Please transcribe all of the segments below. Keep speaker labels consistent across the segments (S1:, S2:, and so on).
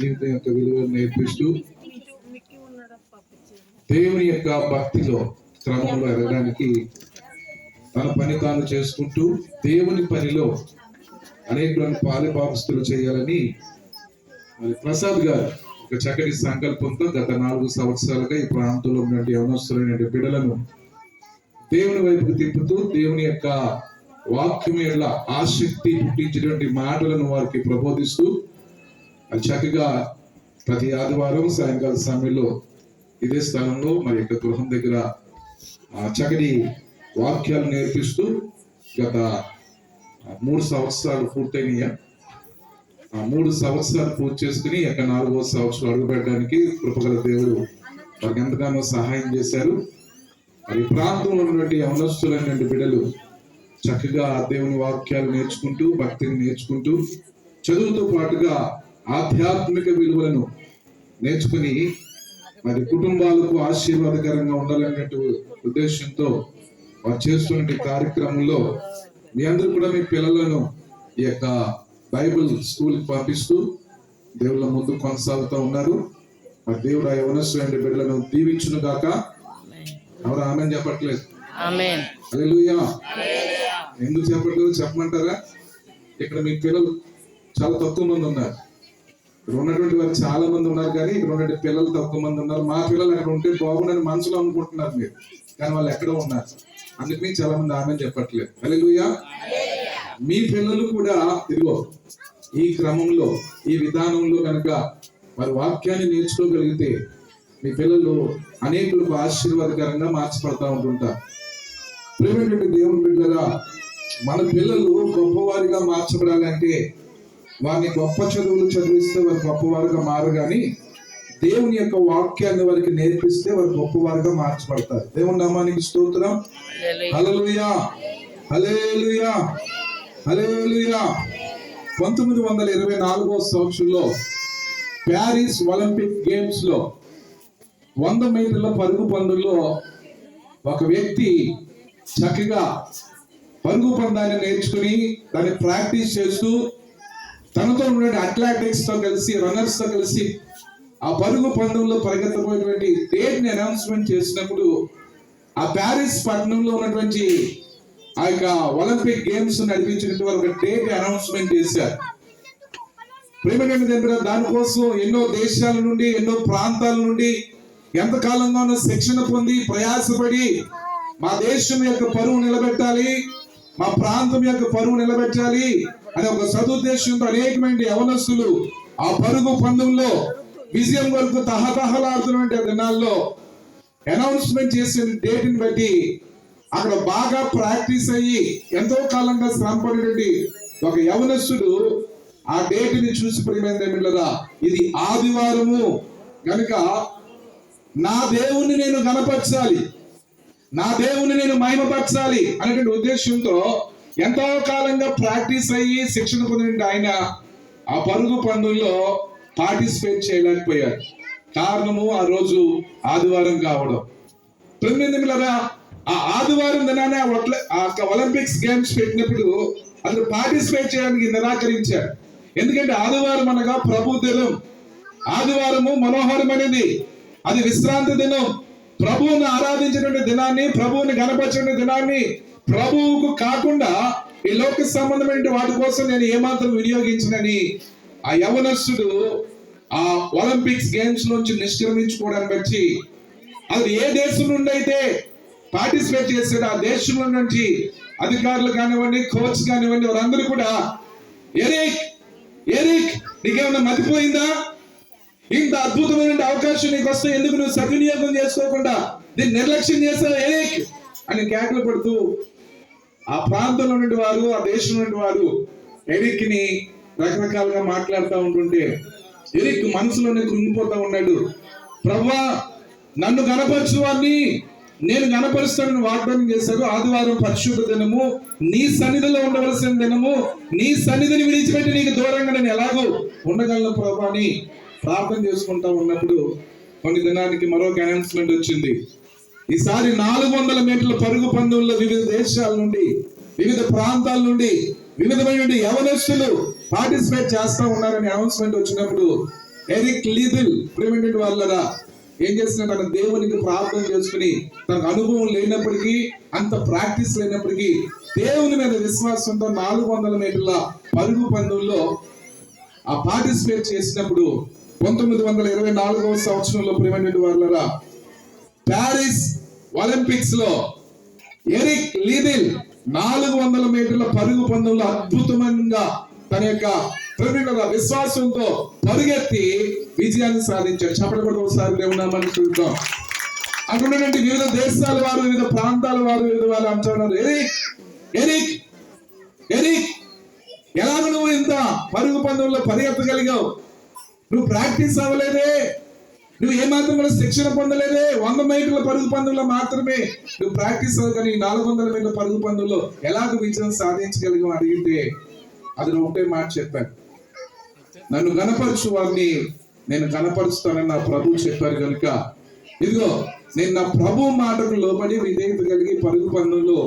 S1: జీవితం యొక్క విలువలు నేర్పిస్తూ దేవుని యొక్క భక్తిలో క్రమంలో ఎదగడానికి తన పని తాను చేసుకుంటూ దేవుని పనిలో అనేకమైన పాలిభాగస్తులు చేయాలని మరి ప్రసాద్ గారు ఒక చక్కటి సంకల్పంతో గత 4 సంవత్సరాలుగా ఈ ప్రాంతంలో ఉన్నటువంటి యవనస్తులైన బిడ్డలను దేవుని వైపుకు తిప్పుతూ దేవుని యొక్క వాక్యం యొక్క ఆసక్తి పుట్టించినటువంటి మాటలను వారికి ప్రబోధిస్తూ అది చక్కగా ప్రతి ఆదివారం సాయంకాల సమయంలో ఇదే స్థలంలో మరి యొక్క గృహం దగ్గర చక్కటి వాక్యాలు నేర్పిస్తూ గత 3 సంవత్సరాలు పూర్తయినాయా 3 సంవత్సరాలు పూర్తి చేసుకుని యొక్క 4వ సంవత్సరం అడుగుపెట్టడానికి కృపగల దేవుడు వారికి ఎంతగానో సహాయం చేశారు. మరి ప్రాంతంలో ఉన్నటువంటి యవనస్తులైన బిడ్డలు చక్కగా దేవుని వాక్యాలు నేర్చుకుంటూ భక్తిని నేర్చుకుంటూ చదువుతో పాటుగా ఆధ్యాత్మిక విలువలను నేర్చుకుని మరి కుటుంబాలకు ఆశీర్వాదకరంగా ఉండాలనే ఉద్దేశంతో వారు చేస్తున్న కార్యక్రమంలో మీ అందరూ కూడా మీ పిల్లలను ఈ యొక్క బైబిల్ స్కూల్కి పంపిస్తూ దేవుళ్ళ ముందు కొనసాగుతూ ఉన్నారు. మరి దేవుడు ఆ యవనస్తులైన బిడ్డలను దీవించును గాక. ఎవరు ఆమేన్ చెప్పట్లేదు? హల్లెలూయా. ఎందుకు చెప్పట్లేదు చెప్పమంటారా? ఇక్కడ మీ పిల్లలు చాలా తక్కువ మంది ఉన్నారు. ఇక్కడ ఉన్నటువంటి వారు చాలా మంది ఉన్నారు కానీ ఇక్కడ ఉన్నటువంటి పిల్లలు తక్కువ మంది ఉన్నారు. మా పిల్లలు అక్కడ ఉంటే బాగుండని మనసులో అనుకుంటున్నారు మీరు, కానీ వాళ్ళు ఎక్కడో ఉన్నారు. అందుకని చాలా మంది ఆమేన్ చెప్పట్లేదు. హల్లెలూయా. మీ పిల్లలు కూడా ఇదిగో ఈ క్రమంలో ఈ విధానంలో కనుక వారి వాక్యాన్ని నేర్చుకోగలిగితే మీ పిల్లలు అనేకులకు ఆశీర్వాదకరంగా మార్చబడతా ఉంటుంటారు. ప్రేమైనటువంటి దేవుని బిడ్డలారా, మన పిల్లలు గొప్పవారిగా మార్చబడాలంటే వారిని గొప్ప చదువులు చదివిస్తే వారు గొప్పవారుగా మారు, కానీ దేవుని యొక్క వాక్యాన్ని వారికి నేర్పిస్తే వారు గొప్పవారుగా మార్చబడతారు. దేవుని నామానికి స్తోత్రం. హల్లెలూయా, హల్లెలూయా, హల్లెలూయా. 1924వ సంవత్సరంలో ప్యారిస్ ఒలింపిక్ గేమ్స్ లో 100 మీటర్ల పరుగు పందుల్లో ఒక వ్యక్తి చక్కగా పరుగు పందాన్ని నేర్చుకుని దాన్ని ప్రాక్టీస్ చేస్తూ తనతో ఉన్న అథ్లెటిక్స్ తో కలిసి రన్నర్స్ తో కలిసి ఆ పరుగు పందెంలో పరిగెత్తబోయేటువంటి డేట్ ని అనౌన్స్మెంట్ చేసినప్పుడు ఆ ప్యారిస్ పట్టణంలో ఉన్నటువంటి ఆ యొక్క ఒలింపిక్ గేమ్స్ నడిపించినటువంటి ఒక డేట్ అనౌన్స్మెంట్ చేశారు. ప్రేమ దానికోసం ఎన్నో దేశాల నుండి ఎన్నో ప్రాంతాల నుండి ఎంతకాలంగానో శిక్షణ పొంది ప్రయాసపడి మా దేశం యొక్క పరువు నిలబెట్టాలి, మా ప్రాంతం యొక్క పరువు నిలబెట్టాలి అనే ఒక సదుద్దేశంతో అనేకమైన యవనస్తులు ఆ పరుగు పందెంలో విజయం వరకు తహతహలాడుతున్న దినాల్లో అనౌన్స్మెంట్ చేసిన డేట్ని బట్టి అక్కడ బాగా ప్రాక్టీస్ అయ్యి ఎంతో కాలంగా శ్రమపడినటువంటి ఒక యవనస్తుడు ఆ డేట్ని చూసి ప్రియమైనదా ఇది ఆదివారము కనుక నా దేవుణ్ణి నేను గణపరచాలి, నా దేవుణ్ణి నేను మహిమపరచాలి అనేటువంటి ఉద్దేశంతో ఎంతో కాలంగా ప్రాక్టీస్ అయ్యి శిక్షణ పొందిన ఆయన ఆ పరుగు పందెంలో పార్టిసిపేట్ చేయలేకపోయారు. కారణము ఆ రోజు ఆదివారం కావడం. 9 ఆ ఆదివారం దినానే ఆ ఒలింపిక్స్ గేమ్స్ పెట్టినప్పుడు అతను పార్టిసిపేట్ చేయడానికి నిరాకరించారు. ఎందుకంటే ఆదివారం అనగా ప్రభు దినం, ఆదివారము మనోహరమైనది, అది విశ్రాంతి దినం, ప్రభువుని ఆరాధించినటువంటి దినాన్ని, ప్రభువుని గణపరిచిన దినాన్ని ప్రభువుకు కాకుండా ఈ లోక సంబంధమైన వాటి కోసం నేను ఏమాత్రం వినియోగించనని ఆ యవనస్తుడు ఆ ఒలింపిక్స్ గేమ్స్ నుంచి నిష్క్రమించుకోవడానికి వచ్చి అది ఏ దేశం నుండి అయితే పార్టిసిపేట్ చేశాడు ఆ దేశంలో నుంచి అధికారులు కానివ్వండి, కోచ్ కానివ్వండి, వారందరూ కూడా ఎరిక్ ఎరిక్ నీకేమన్నా మతిపోయిందా, ఇంత అద్భుతమైన అవకాశం నీకు వస్తే ఎందుకు నువ్వు సద్వినియోగం చేసుకోకుండా దీన్ని నిర్లక్ష్యం చేస్తావు ఎరిక్ అని కేకలు పడుతూ ఆ ప్రాంతంలో నుండి వారు ఆ దేశంలో నుండి వారు ఎరిక్ ని రకరకాలుగా మాట్లాడుతూ ఉంటుంటే ఎరిక్ మనసులోనే కృంగిపోతా ఉన్నాడు. ప్రభువా నన్ను గణపరచు వారిని నేను గణపరుస్తానని వాగ్దానం చేశారు. ఆదివారం పరిశుద్ధ దినము, నీ సన్నిధిలో ఉండవలసిన దినము, నీ సన్నిధిని విడిచిపెట్టి నీకు దూరంగా నేను ఎలాగో ఉండగలను ప్రభా అని ప్రార్థన చేసుకుంటా ఉన్నప్పుడు కొన్ని దినానికి మరొక అనౌన్స్మెంట్ వచ్చింది. ఈసారి 400 మీటర్ల పరుగు పందెంలో వివిధ దేశాల నుండి వివిధ ప్రాంతాల నుండి వివిధమైన యవనస్తులు పార్టిసిపేట్ చేస్తా ఉన్నారని అనౌన్స్మెంట్ వచ్చినప్పుడు ఎరిక్ లీదిల్ ప్రేమేంటి వాళ్ళరా ఏం చేస్తున్నాడు, తన దేవునికి ప్రార్థన చేసుకుని తనకు అనుభవం లేనప్పటికీ, అంత ప్రాక్టీస్ లేనప్పటికీ దేవుని మీద విశ్వాసంతో 400 మీటర్ల పరుగు పందెంలో ఆ పార్టిసిపేట్ చేసినప్పుడు 1924వ సంవత్సరంలో ప్రేమేంటి వాళ్ళరా ప్యారిస్ ఒలింపిక్స్ లో ఎరిక్ లీదిల్ 400 మీటర్ల పరుగు పందెంలో అద్భుతంగా తన యొక్క విశ్వాసంతో పరుగెత్తి విజయాన్ని సాధించాడు. చెప్పడం కూడా ఒకసారి దేవునామాన్ని చూద్దాం. అక్కడ వివిధ దేశాల వారు, వివిధ ప్రాంతాల వారు, వివిధ వాళ్ళు అంటున్నారు, ఎరిక్ ఎరిక్ ఎరిక్ ఎలాగ నువ్వు ఇంత పరుగు పందెంలో పరిగెత్తగలిగావు? నువ్వు ప్రాక్టీస్ అవ్వలేదే, నువ్వు ఏమాత్రం కూడా శిక్షణ పొందలేదే. 100 మీటర్ల పరుగు పందెంలో మాత్రమే నువ్వు ప్రాక్టీస్ అవ్వ, కానీ 400 మీటర్ల పరుగు పందెంలో ఎలాగ విజయం సాధించగలిగావు అడిగితే అది ఒకటే మాట చెప్పాడు, నన్ను గణపరచు వారిని నేను గణపరుస్తానని నా ప్రభు చెప్పారు కనుక ఇదిగో నేను నా ప్రభు మాటకు లోబడి విధేయత కలిగి పరుగు పందెంలో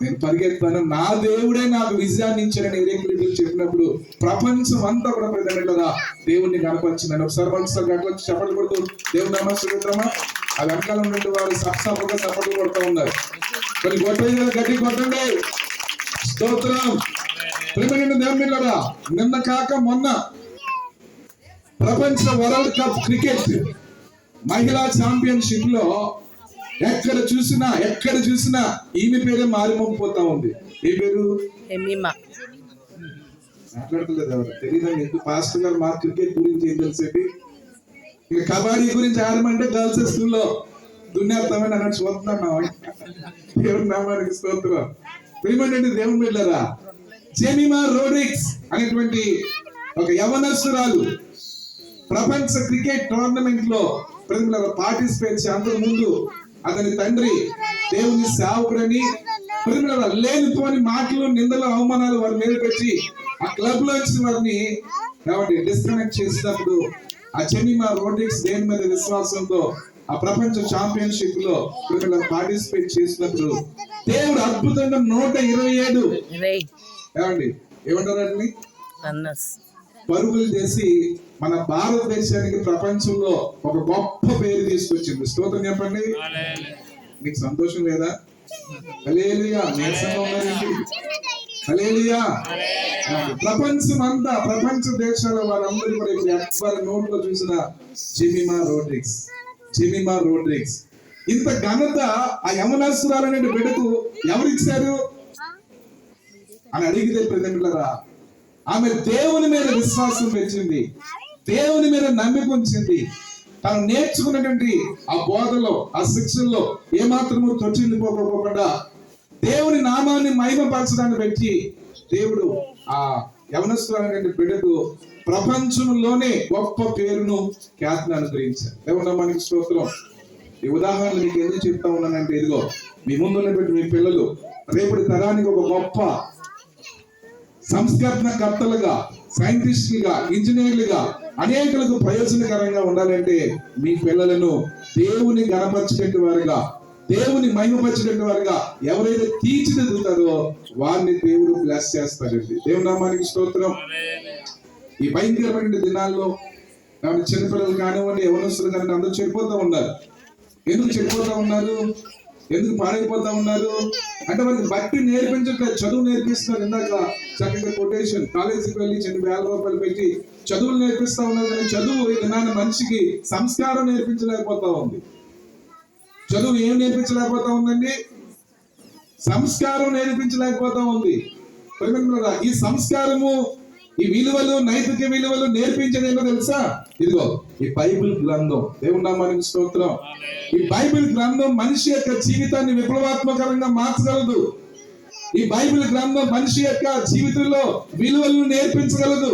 S1: నేను పరిగెత్తాను, నా దేవుడే నాకు విజయాన్ని ఇచ్చారని ఎరిక్ లీదిల్ చెప్పినప్పుడు ప్రపంచం అంతా కూడా ప్రజలుగా దేవుణ్ణి కనపరిచిందని ఒకసారి మనసులో గట్లొచ్చి చప్పట్లు కొడుతూ దేవుని నమస్కరిద్దామా. ఆ వెనకాల ఉన్నట్టు వారు సప్సపుగా చప్పట్లు కొడుతూ ఉన్నారు. కొన్ని కొట్టండి, గట్టి కొట్టండి, స్తోత్రం. ప్రేమనిండి దేవుని బిడ్డలారా, నిన్న కాక మొన్న ప్రపంచ వరల్డ్ కప్ క్రికెట్ మహిళా ఛాంపియన్షిప్ లో ఎక్కడ చూసినా ఈమె పేరే మారిమోగిపోతా ఉంది. ఏ పేరు మాట్లాడలేదు ఎవరు తెలియదండి. ఎందుకు పాస్టర్ గారు మా క్రికెట్ గురించి ఏం తెలిసేది, ఇక కబడ్డీ గురించి ఆడమంటే గర్ల్స్ స్కూల్లో దున్నేస్తామని అన్నట్టు చూస్తున్నాం. దేవుని నామానికి స్తోత్రం. ప్రియమైనటువంటి దేవుని బిడ్డలారా, జెమిమా రోడ్రిగ్స్ అనేటువంటి ఒక యవనస్తురాలు ప్రపంచ క్రికెట్ టోర్నమెంట్ లో పార్టిసిపేట్ చేసి అంతకు ముందు అతని తండ్రి దేవుని సేవకుడని లేనిపోని మాటలు, నిందలు, అవమానాలు వారి మీద పెట్టి ఆ క్లబ్ లో వచ్చిన వారిని డిస్కనెక్ట్ చేసినప్పుడు ఆ జెమిమా రోడ్రిగ్స్ దేని మీద విశ్వాసంతో ఆ ప్రపంచ ఛాంపియన్షిప్ లో పార్టిసిపేట్ చేసినప్పుడు దేవుడు అద్భుతంగా 127 ఏమంటారండి పరుగులు చేసి మన భారతదేశానికి ప్రపంచంలో ఒక గొప్ప పేరు తీసుకొచ్చింది. స్తోత్రం చెప్పండి. మీకు సంతోషం లేదా? హల్లెలూయా. నీరసంగా ఉన్నారండి. హల్లెలూయా. ప్రపంచం అంతా, ప్రపంచ దేశాల వారందరూ కూడా ఎవరి నోట్లో చూసిన జెమిమా రోడ్రిగ్స్ ఇంత ఘనత ఆ యవనస్తురాలనే బిడ్డకు ఎవరిచ్చారు అని అడిగితే ప్రజలారా, ఆమె దేవుని మీద విశ్వాసం పెంచింది, దేవుని మీద నమ్మిక ఉంచింది. తను నేర్చుకున్నటువంటి ఆ బోధలో, ఆ శిక్షల్లో ఏమాత్రము తొట్టిల్లిపోకుండా దేవుని నామాన్ని మహిమపరచడాన్ని పెట్టి దేవుడు ఆ యవనస్తులైన బిడ్డకు ప్రపంచంలోనే గొప్ప పేరును, ఖ్యాతిని అనుగ్రహించారు. దేవుని మనకి స్తోత్రం. ఈ ఉదాహరణలు మీకు ఎందుకు చెప్తా ఉన్నానంటే, ఇదిగో మీ ముందున్నటువంటి మీ పిల్లలు రేపటి తరానికి ఒక గొప్ప సంస్కరణకర్తలుగా, సైంటిస్టులుగా, ఇంజనీర్లుగా అనేకులకు ప్రయోజనకరంగా ఉండాలంటే మీ పిల్లలను దేవుని గణపరిచేటువంటి వారుగా, దేవుని మహిమపరిచేటువంటి వారుగా ఎవరైతే తీర్చిదిద్దుతారో వారిని దేవుడు బ్లెస్ చేస్తారండి. దేవుని నామానికి స్తోత్రం. ఈ భయంకరమైన దినాల్లో చిన్నపిల్లలు కానివ్వండి, యవనస్తులు కానివ్వండి, అందరూ చెడిపోతా ఉన్నారు. ఎందుకు చెడిపోతా ఉన్నారు? ఎందుకు పాడైపోతా ఉన్నారు అంటే వారికి భక్తి నేర్పించట్లేదు, చదువు నేర్పిస్తున్నారు. ఇందాక చక్కగా కొటేషన్, కాలేజీకి వెళ్ళి చిన్న ₹1000 పెట్టి చదువులు నేర్పిస్తా ఉన్నారు. కానీ చదువు ఈ దినాన్ని మనిషికి సంస్కారం నేర్పించలేకపోతా ఉంది. చదువు ఏం నేర్పించలేకపోతా ఉందండి? సంస్కారం నేర్పించలేకపోతా ఉంది. ఈ సంస్కారము, ఈ విలువలు, నైతిక విలువలు నేర్పించేది ఏంటో తెలుసా? ఇదిగో ఈ బైబిల్ గ్రంథం. దేవుని నామానికి స్తోత్రం. ఈ బైబిల్ గ్రంథం మనిషి యొక్క జీవితాన్ని విప్లవాత్మకంగా మార్చగలదు. ఈ బైబిల్ గ్రంథం మనిషి యొక్క జీవితంలో విలువలను నేర్పించగలదు.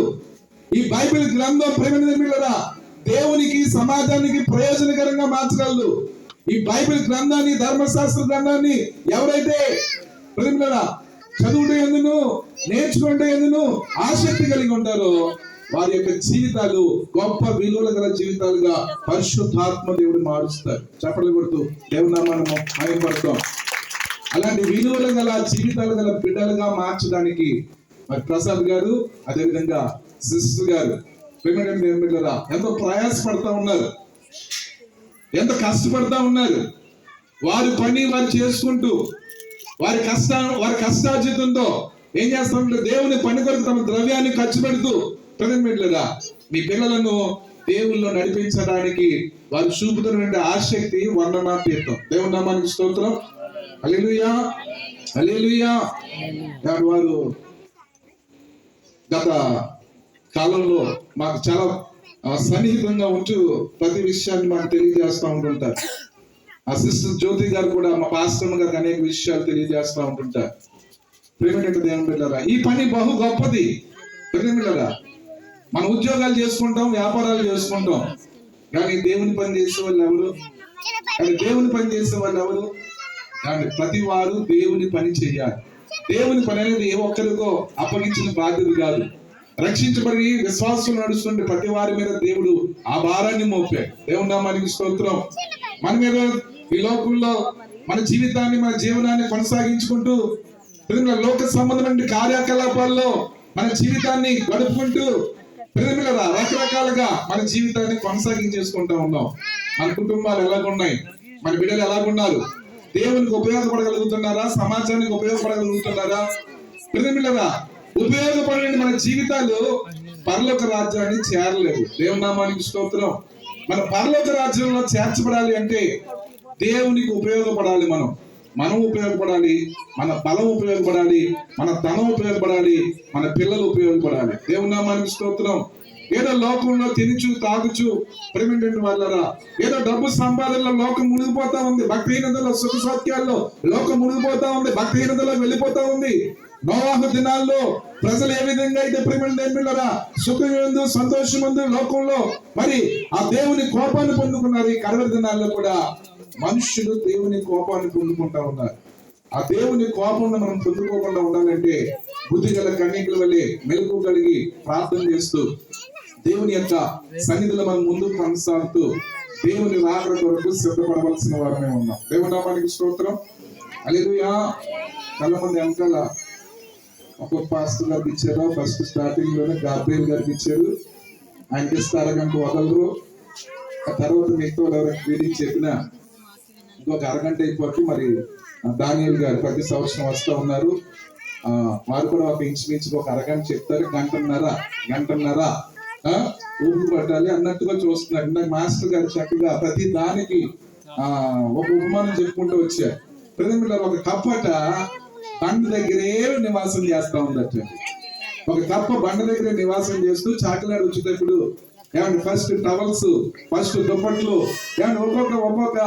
S1: ఈ బైబిల్ గ్రంథం ప్రేమ దేవునికి, సమాజానికి ప్రయోజనకరంగా మార్చగలదు. ఈ బైబిల్ గ్రంథాన్ని, ధర్మశాస్త్ర గ్రంథాన్ని ఎవరైతే ప్రేమ చదువుట ఎందును, నేర్చుకుంటే ఎందును ఆసక్తి కలిగి ఉంటారో వారి యొక్క జీవితాలు గొప్ప విలువలు గల జీవితాలుగా పరిశుద్ధాత్మ దేవుడు మారుస్తారు. చప్పట్లు కొడుతూ దేవుని నామాన్ని మహిమపడతాం. అలాంటి విలువలు గల జీవితాలు గల బిడ్డలుగా మార్చడానికి మరి ప్రసాద్ గారు, అదేవిధంగా సిస్టర్ గారు ప్రేమేంటంటే దేవుని బిడ్డలారా, ఎంతో ప్రయాసపడతా ఉన్నారు, ఎంత కష్టపడతా ఉన్నారు. వారి పని వారు చేసుకుంటూ వారి కష్టార్జితంతో ఏం చేస్తా ఉంటారు, దేవుని పని కొరకు తమ ద్రవ్యాన్ని ఖర్చు పెడుతూ ప్రేమేంటలేదా మీ పిల్లలను దేవుల్లో నడిపించడానికి వారు చూపుతున్నటువంటి ఆసక్తి వర్ణనాతీతం. దేవుని నామానికి స్తోత్రం. హల్లెలూయా, హల్లెలూయా. వారు గత కాలంలో మాకు చాలా సన్నిహితంగా ఉంటూ ప్రతి విషయాన్ని మాకు తెలియజేస్తూ ఉంటుంటారు. ఆ సిస్టర్ జ్యోతి గారు కూడా మా పాస్టర్ గారికి అనేక విషయాలు తెలియజేస్తూ ఉంటుంటారు. ప్రేమేంటంటే దేవుని బిడ్డలారా, ఈ పని బహు గొప్పది. ప్రేమేంటలారా, మన ఉద్యోగాలు చేసుకుంటాం, వ్యాపారాలు చేసుకుంటాం, కానీ దేవుని పని చేసే వాళ్ళు ఎవరు? దేవుని పని చేసే వాళ్ళు ఎవరు? కానీ ప్రతి వారు దేవుని పని చేయాలి. దేవుని పని అనేది ఏ ఒక్కరికో అప్పగించిన బాధ్యత కాదు. రక్షించబడి విశ్వాసం నడుస్తుంటే ప్రతి వారి మీద దేవుడు ఆ భారాన్ని మోపాడు. దేవుని నామానికి స్తోత్రం. మన మీద ఈ లోకంలో మన జీవితాన్ని, మన జీవనాన్ని కొనసాగించుకుంటూ లోక సంబంధమైన కార్యకలాపాల్లో మన జీవితాన్ని గడుపుకుంటూ రకరకాలుగా మన జీవితాన్ని కొనసాగించేసుకుంటా ఉన్నాం. మన కుటుంబాలు ఎలాగున్నాయి, మన బిడ్డలు ఎలాగున్నారు, దేవునికి ఉపయోగపడగలుగుతున్నారా, సమాజానికి ఉపయోగపడగలుగుతున్నారా? ప్రియమిళ్ళరా, ఉపయోగపడే మన జీవితాలు పరలోక రాజ్యాన్ని చేరలేదు. దేవుని నామానికి స్తోత్రం. మన పరలోక రాజ్యంలో చేర్చబడాలి అంటే దేవునికి ఉపయోగపడాలి. మనం ఉపయోగపడాలి, మన బలం ఉపయోగపడాలి, మన ధనం ఉపయోగపడాలి, మన పిల్లలు ఉపయోగపడాలి. దేవుని నామానికి స్తోత్రం. ఏదో లోకంలో తినుచు తాగుచు ప్రేమేంటంటే వాళ్ళరా, ఏదో డబ్బు సంపాదనలో లోకం మునిగిపోతా ఉంది, భక్తిహీనతలో సుఖ సౌఖ్యాల్లో లోకం మునిగిపోతా ఉంది, భక్తిహీనతలో వెళ్ళిపోతా ఉంది. నోవాహు దినాల్లో ప్రజలు ఏ విధంగా అయితే ప్రేమేంటరా సుఖమందు సంతోషమందు లోకంలో మరి ఆ దేవుని కోపాన్ని పొందుకున్నారు, ఈ కడవరి దినాల్లో కూడా మనుషులు దేవుని కోపాన్ని పొందుకుంటా ఉన్నారు. ఆ దేవుని కోపంలో మనం పొందుకోకుండా ఉండాలంటే బుద్ధి గల కన్యకల వల్లే మెలకు కలిగి ప్రార్థన చేస్తూ దేవుని యొక్క సన్నిధిలో మనం ముందుకు కొనసాగుతూ దేవుని రాకడ కొరకు సిద్ధపడవలసిన వారమే ఉన్నాం. దేవుని నామానికి స్తోత్రం. హల్లెలూయా. చాలా మంది వెనకాల ఒక్కొక్క పాస్టర్ గారికి ఇచ్చారు. ఫస్ట్ స్టార్టింగ్ లోనే గాబ్రియల్ గారికి ఇచ్చారు, ఆయనకి ఇస్తే అరగంట వదలరు. ఆ తర్వాత మిగతా ఎవరికి వీడికి చెప్పినా ఇంకొక అరగంట అయిపోతే మరి దానియేల్ గారు ప్రతి సంవత్సరం వస్తూ ఉన్నారు. వారు కూడా ఒక ఇంచుమించుగా ఒక అరగంట చెప్తారు. గంటన్నర ఊపి పట్టాలి అన్నట్టుగా చూస్తున్నారు. నాకు మాస్టర్ గారు చక్కగా ప్రతి దానికి ఒక ఉపమానం చెప్పుకుంటూ వచ్చారు. ప్రజలు ఒక కప్పట బండ దగ్గరే నివాసం చేస్తా ఉందట. ఒక కప్ప బండ దగ్గరే నివాసం చేస్తూ చాకలాడు వచ్చేటప్పుడు ఏమంటే ఫస్ట్ టవల్స్, ఫస్ట్ దుప్పట్లు, ఏమంటే ఒక్కొక్క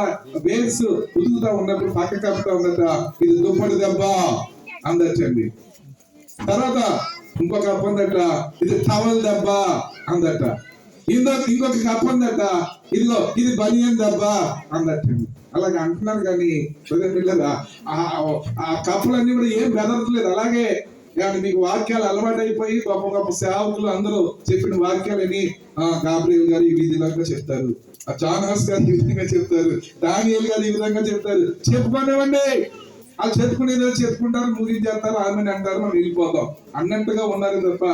S1: బేస్ ఉతుకుతా ఉన్నప్పుడు పక్క కప్పుతా ఉందట, ఇది దుప్పటి దెబ్బ అందటండి. తర్వాత ఇంకొక కప్ప ఉందట, ఇది టవల్ దెబ్బ అందట. ఇంకొక కప్ప ఉందట, ఇదిగో ఇది బనియన్ దెబ్బ అందటండి. అలాగే అంటున్నారు కానీ పిల్లలు ఆ కప్పలన్నీ కూడా ఏం బెదరట్లేదు. అలాగే కానీ మీకు వాక్యాలు అలవాటు అయిపోయి గొప్ప గొప్ప సేవకులు అందరూ చెప్పిన వాక్యాలని గాబ్రియల్ గారు ఈ విధంగా చెప్తారు, జానహస్ గారు ఈ విధంగా చెప్తారు, దానియేల్ గారు ఈ విధంగా చెప్తారు. చెప్పుకోనివ్వండి, వాళ్ళు చెప్పుకునేదో చెప్పుకుంటారు, ముగించేస్తారు, ఆమె అంటారు, మనం వెళ్ళిపోతాం అన్నట్టుగా ఉన్నారు తప్ప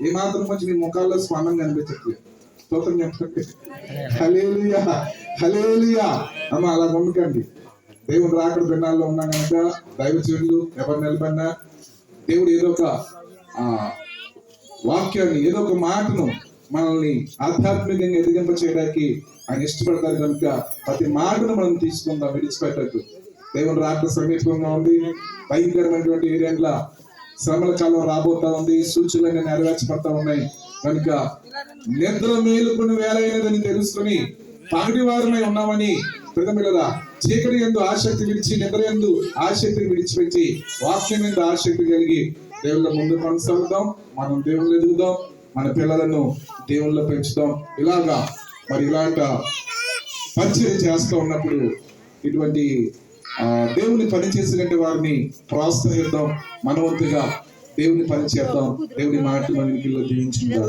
S1: ఏమాత్రం కొంచెం మీ ముఖాల్లో స్పందన కనిపించట్లేదు. స్తోత్రం చెప్పండి. హల్లెలూయా, హల్లెలూయా. అమ్మ అలా ఉండకండి. దేవుడు రాకడ దినాల్లో ఉన్నా కనుక దైవజనులు ఎవరు నిలబడినా దేవుడు ఏదో ఒక వాక్యాన్ని, ఏదో ఒక మాటను మనల్ని ఆధ్యాత్మికంగా ఎదిగింప చేయడానికి ఆయన ఇష్టపడతారు కనుక ప్రతి మాటను మనం తీసుకుందాం, విడిచిపెట్టద్దు. దేవుడు రాకడ సమీపంగా ఉంది. భయంకరమైనటువంటి ఏరియాల శ్రమల కాలం రాబోతా ఉంది. సూచనలు నెరవేర్చబడతా ఉన్నాయి కనుక నిద్ర మేలుకుని వేలైనదని తెలుసుకొని పగటి వారమై ఉన్నామని ప్రథమిలరా చీకటి యందు ఆసక్తి విడిచి నిద్ర యందు ఆసక్తిని విడిచిపెట్టి వాక్యం యందు ఆసక్తి కలిగి దేవుళ్ళ ముందు కొనసాగుదాం. మనం దేవుళ్ళు ఎదుగుదాం, మన పిల్లలను దేవుళ్ళ పెంచుదాం. ఇలాగా మరి ఇలాంటి పరిచయం చేస్తూ ఉన్నప్పుడు ఇటువంటి దేవుని పని చేసినట్టు వారిని ప్రోత్సహిద్దాం. మనవంతుగా దేవుని పని చేద్దాం. దేవుని మాట మన ఇంటిలో జీవించిన